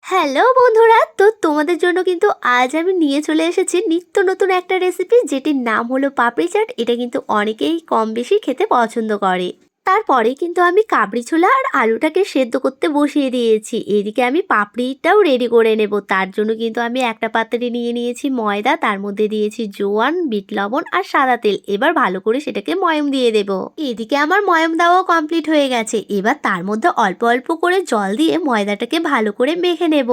Hello বন্ধুরা, তো তোমাদের জন্য কিন্তু আজ আমি নিয়ে চলে এসেছি নিত্য নতুন একটা রেসিপি, যেটির নাম হলো পাপড়ি চাট। এটা কিন্তু অনেকেই কম বেশি খেতে পছন্দ করে। তারপরে কিন্তু আমি কাবলি ছোলা আর আলুটাকে সেদ্ধ করতে বসিয়ে দিয়েছি। এদিকে আমি পাপড়িটাও রেডি করে নেব। তার জন্য কিন্তু আমি একটা পাত্রে নিয়ে নিয়েছি ময়দা, তার মধ্যে দিয়েছি জোয়ান, বিট লবণ আর সাদা তেল। এবার ভালো করে সেটাকে ময়ম দিয়ে দেব। এদিকে আমার ময়ম দেওয়াও কমপ্লিট হয়ে গেছে। এবার তার মধ্যে অল্প অল্প করে জল দিয়ে ময়দাটাকে ভালো করে মেখে নেব।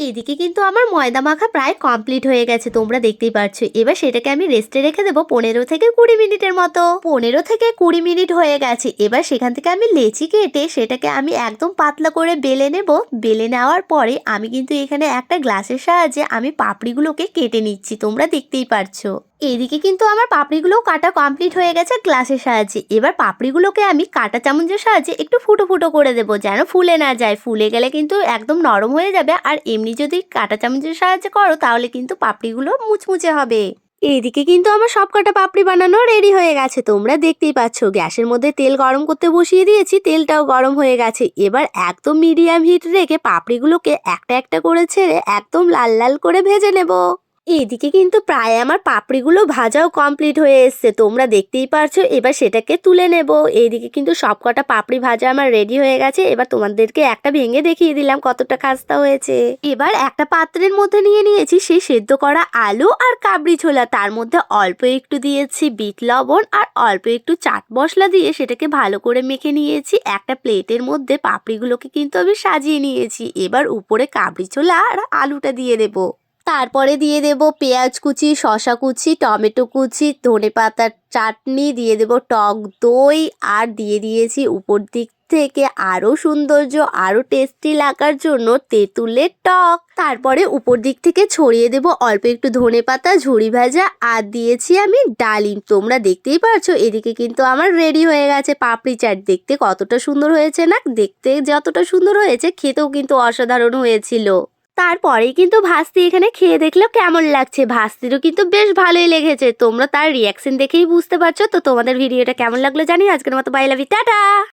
এদিকে কিন্তু আমার ময়দা মাখা প্রায় কমপ্লিট হয়ে গেছে, তোমরা দেখতেই পাচ্ছ। এবার সেটাকে আমি রেস্টে রেখে দেবো 15 থেকে 20 মিনিটের মতো। 15 থেকে 20 মিনিট হয়ে গেছে। এবার সেখান থেকে আমি লেচি কেটে সেটাকে আমি একদম পাতলা করে বেলে নেব। বেলে নেওয়ার পরে আমি কিন্তু এখানে একটা গ্লাসের সাহায্যে আমি পাপড়িগুলোকে কেটে নিচ্ছি, তোমরা দেখতেই পারছো। এদিকে কিন্তু আমার পাপড়িগুলোও কাটা কমপ্লিট হয়ে গেছে গ্লাসের সাহায্যে। এবার পাপড়িগুলোকে আমি কাটা চামচের সাহায্যে একটু ফুটো ফুটো করে দেবো, যেন ফুলে না যায়। ফুলে গেলে কিন্তু একদম নরম হয়ে যাবে। আর এমনি যদি কাটা চামচের সাহায্যে করো তাহলে কিন্তু পাপড়িগুলো মুচমুচে হবে। এইদিকে কিন্তু আমার সব কটা পাপড়ি বানানো রেডি হয়ে গেছে, তোমরা দেখতেই পাচ্ছ। গ্যাসের মধ্যে তেল গরম করতে বসিয়ে দিয়েছি, তেলটাও গরম হয়ে গেছে। এবার একদম মিডিয়াম হিট রেখে পাপড়িগুলোকে একটা একটা করে ছেড়ে একদম লাল লাল করে ভেজে নেব। এইদিকে কিন্তু প্রায় আমার পাপড়িগুলো ভাজাও কমপ্লিট হয়ে এসছে, তোমরা দেখতেই পারছো। এবার সেটাকে তুলে নেব। এইদিকে কিন্তু সব কটা পাপড়ি ভাজা আমার রেডি হয়ে গেছে। এবার তোমাদেরকে একটা ভেঙে দেখিয়ে দিলাম কতটা খাস্তা হয়েছে। এবার একটা পাত্রের মধ্যে নিয়ে নিয়েছি সেই সেদ্ধ করা আলু আর কাবলি ছোলা। তার মধ্যে অল্প একটু দিয়েছি বিট লবণ আর অল্প একটু চাট মশলা দিয়ে সেটাকে ভালো করে মেখে নিয়েছি। একটা প্লেটের মধ্যে পাপড়িগুলোকে কিন্তু আমি সাজিয়ে নিয়েছি। এবার উপরে কাবলি ছোলা আর আলুটা দিয়ে দেবো। তারপরে দিয়ে দেব পেঁয়াজ কুচি, শসা কুচি, টমেটো কুচি, ধনেপাতার চাটনি, দিয়ে দেব টক দই, আর দিয়ে দিয়েছি উপর দিক থেকে আরো সৌন্দর্য, আরো টেস্টি লাগার জন্য তেঁতুলের টক। তারপরে উপর দিক থেকে ছড়িয়ে দেব অল্প একটু ধনেপাতা, ঝুরি ভাজা, আর দিয়েছি আমি ডালিম। তোমরা দেখতেই পারছো। এদিকে কিন্তু আমার রেডি হয়ে গেছে পাপড়ি চাট। দেখতে কতটা সুন্দর হয়েছে না? দেখতে যতটা সুন্দর হয়েছে খেতেও কিন্তু অসাধারণ হয়েছিল। তারপরেই কিন্তু ভাস্তি এখানে খেয়ে দেখলো কেমন লাগছে। ভাস্তিরও কিন্তু বেশ ভালোই লেগেছে, তোমরা তার রিয়াকশন দেখেই বুঝতে পারছো। তো তোমাদের ভিডিওটা কেমন লাগলো জানি। আজকের মতো বাই, লাভ ইউ, টাটা।